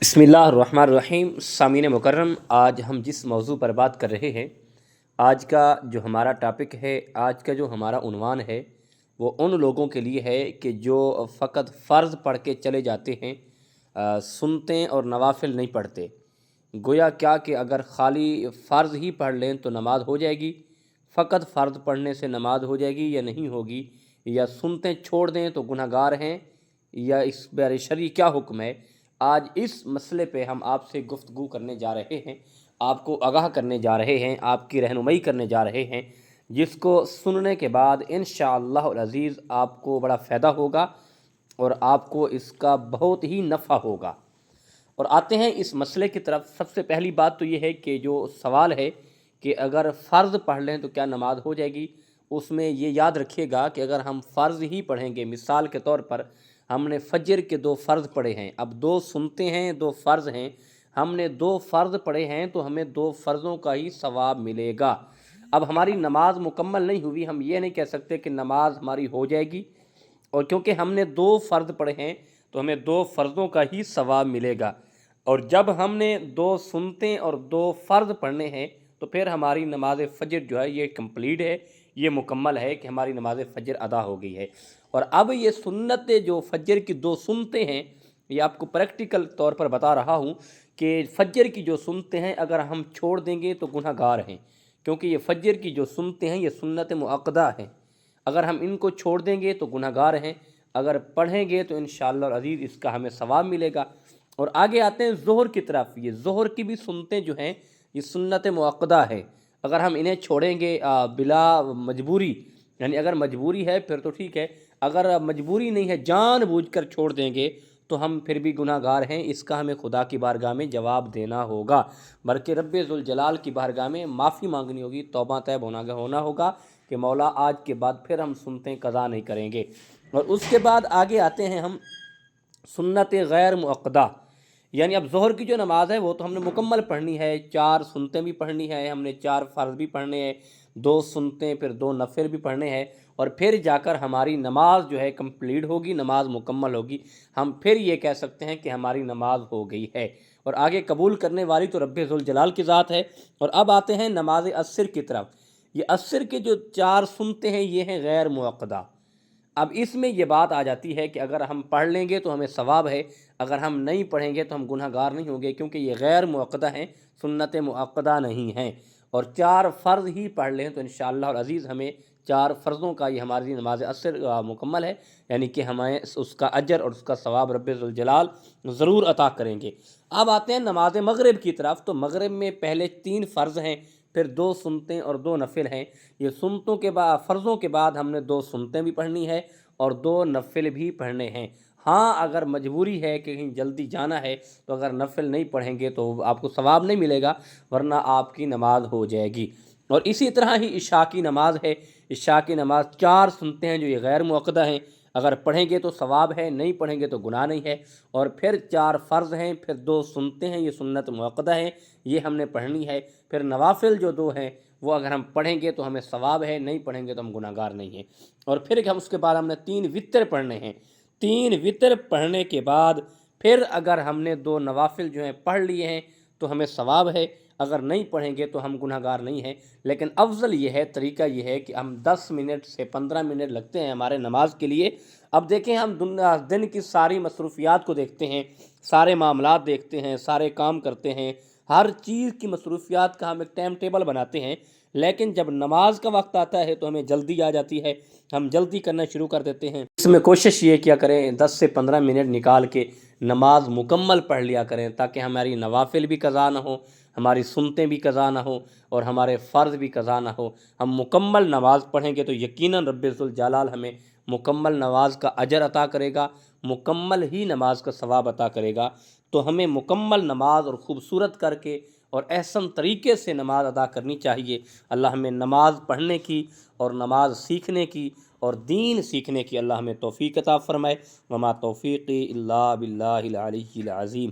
बिस्मिल्लाहिर्रहमानिर्रहीम। सामीन मुकर्रम, आज हम जिस मौजू पर बात कर रहे हैं, आज का जो हमारा टॉपिक है, आज का जो हमारा उन्वान है, वो उन लोगों के लिए है कि जो फ़कत फ़र्ज़ पढ़ के चले जाते हैं, सुनते और नवाफिल नहीं पढ़ते। गोया क्या कि अगर ख़ाली फ़र्ज़ ही पढ़ लें तो नमाज हो जाएगी, फ़कत फ़र्ज़ पढ़ने से नमाज हो जाएगी या नहीं होगी, या सुनते छोड़ दें तो गुनहगार हैं, या इस बारे शरई क्या हुक्म है। आज इस मसले पे हम आपसे गुफ्तगू करने जा रहे हैं, आपको आगाह करने जा रहे हैं, आपकी रहनुमाई करने जा रहे हैं, जिसको सुनने के बाद इंशाअल्लाह अज़ीज़ आपको बड़ा फ़ायदा होगा और आपको इसका बहुत ही नफ़ा होगा। और आते हैं इस मसले की तरफ। सबसे पहली बात तो ये है कि जो सवाल है कि अगर फ़र्ज़ पढ़ लें तो क्या नमाज हो जाएगी, उसमें ये याद रखिएगा कि अगर हम फ़र्ज़ ही पढ़ेंगे, मिसाल के तौर पर हमने फ़जर के 2 फ़र्ज़ पढ़े हैं, अब 2 सुनते हैं, 2 फ़र्ज़ हैं, हमने 2 फ़र्ज़ पढ़े हैं तो हमें 2 फ़र्ज़ों का ही सवाब मिलेगा। अब हमारी नमाज मुकम्मल नहीं हुई, हम ये नहीं कह सकते कि नमाज हमारी हो जाएगी, और क्योंकि हमने 2 फ़र्ज़ पढ़े हैं तो हमें 2 फ़र्ज़ों का ही सवाब मिलेगा। और जब हमने 2 सुनते और 2 फ़र्ज़ पढ़ने हैं तो फिर हमारी नमाज फ़जर जो है ये कंप्लीट है, ये मुकम्मल है कि हमारी नमाज फ़जर अदा हो गई है। और अब ये सुन्नत जो फ़जर की 2 सुनते हैं, ये आपको प्रैक्टिकल तौर पर बता रहा हूँ कि फ़जर की जो सुनते हैं अगर हम छोड़ देंगे तो गुनहगार हैं, क्योंकि ये फ़जर की जो सुनते हैं ये सुन्नत मुअक्कदा हैं। अगर हम इनको छोड़ देंगे तो गुनहगार हैं, अगर पढ़ेंगे तो इंशाअल्लाह अज़ीज़ इसका हमें सवाब मिलेगा। और आगे आते हैं ज़ोहर की तरफ। ये ज़ोहर की भी सुनते जो हैं ये सुन्नत मुअक्कदा है, अगर हम इन्हें छोड़ेंगे बिला मजबूरी, यानी अगर मजबूरी है फिर तो ठीक है, अगर मजबूरी नहीं है जानबूझकर छोड़ देंगे तो हम फिर भी गुनाहगार हैं, इसका हमें खुदा की बारगाह में जवाब देना होगा, बल्कि रब्बे ज़ुल जलाल की बारगाह में माफ़ी मांगनी होगी, तौबा तैब होना होगा कि मौला आज के बाद फिर हम सुनते कज़ा नहीं करेंगे। और उसके बाद आगे आते हैं हम सुन्नत गैर मुअक्कदा, यानी अब ज़ोहर की जो नमाज़ है वो तो हमने मुकम्मल पढ़नी है, 4 सुनते भी पढ़नी है, हमने 4 फ़र्ज़ भी पढ़ने हैं, 2 सुनते फिर 2 नफ़िल भी पढ़ने हैं, और फिर जाकर हमारी नमाज जो है कंप्लीट होगी, नमाज मुकम्मल होगी। हम फिर ये कह सकते हैं कि हमारी नमाज हो गई है, और आगे कबूल करने वाली तो रब्बे ज़ुल जलाल की ज़ात है। और अब आते हैं नमाज अस्र की तरफ। ये अस्र के जो 4 सुनते हैं ये हैं गैर मुअक्कदा। अब इसमें ये बात आ जाती है कि अगर हम पढ़ लेंगे तो हमें सवाब है, अगर हम नहीं पढ़ेंगे तो हम गुनहगार नहीं होंगे, क्योंकि ये गैर मुअक्कदा हैं, सुन्नत मुअक्कदा नहीं हैं। और 4 फ़र्ज़ ही पढ़ लें तो इंशाअल्लाह अज़ीज़ हमें 4 फ़र्ज़ों का ये हमारी नमाज अस्र मुकम्मल है, यानी कि हमें उसका अजर और उसका सवाब रब्बे ज़ुल जलाल ज़रूर अता करेंगे। अब आते हैं नमाज मगरिब की तरफ। तो मगरिब में पहले 3 फ़र्ज़ हैं, फिर 2 सुनते और 2 नफ़िल हैं। ये सुनतों के बाद, फ़र्ज़ों के बाद हमने 2 सुनते भी पढ़नी है और 2 नफ़िल भी पढ़ने हैं। हाँ, अगर मजबूरी है कि कहीं जल्दी जाना है तो अगर नफ़िल नहीं पढ़ेंगे तो आपको सवाब नहीं मिलेगा, वरना आपकी नमाज हो जाएगी। और इसी तरह ही इशा की नमाज़ है। इशा की नमाज़ 4 सुनते हैं जो ये गैर मुअक्कदा हैं, अगर पढ़ेंगे तो सवाब है, नहीं पढ़ेंगे तो गुनाह नहीं है। और फिर 4 फ़र्ज़ हैं, फिर 2 सुनते हैं, ये सुन्नत मुअक्कदा हैं, ये हमने पढ़नी है। फिर नवाफिल जो 2 हैं वो अगर हम पढ़ेंगे तो हमें सवाब है, नहीं पढ़ेंगे तो हम गुनाहगार नहीं हैं। और फिर हम उसके बाद हमने 3 वितर पढ़ने हैं। 3 वितर पढ़ने के बाद फिर अगर हमने 2 नवाफिल जो हैं पढ़ लिए हैं तो हमें सवाब है, अगर नहीं पढ़ेंगे तो हम गुनहगार नहीं हैं। लेकिन अफजल ये है, तरीका ये है कि हम 10 मिनट से 15 मिनट लगते हैं हमारे नमाज के लिए। अब देखें, हम दिन की सारी मसरूफियात को देखते हैं, सारे मामलात देखते हैं, सारे काम करते हैं, हर चीज़ की मसरूफियात का हम एक टाइम टेबल बनाते हैं, लेकिन जब नमाज का वक्त आता है तो हमें जल्दी आ जाती है, हम जल्दी करना शुरू कर देते हैं। इसमें कोशिश ये किया करें 10 से 15 मिनट निकाल के नमाज मुकम्मल पढ़ लिया करें, ताकि हमारी नवाफिल भी कज़ा ना हो, हमारी सुनतें भी कज़ा ना हो और हमारे फ़र्ज़ भी कज़ा ना हो। हम मुकम्मल नमाज पढ़ेंगे तो यकीनन रब्बे ज़ुल जलाल हमें मुकम्मल नमाज का अजर अता करेगा, मुकम्मल ही नमाज का सवाब अता करेगा। तो हमें मुकम्मल नमाज और ख़ूबसूरत करके और एहसन तरीके से नमाज अदा करनी चाहिए। अल्लाह हमें नमाज पढ़ने की और नमाज सीखने की और दीन सीखने की अल्लाह हमें तौफ़ीक़ अता फ़रमाए। वमा तौफ़ीक़ी इल्ला बिल्लाहिल अलिय्यिल अज़ीम।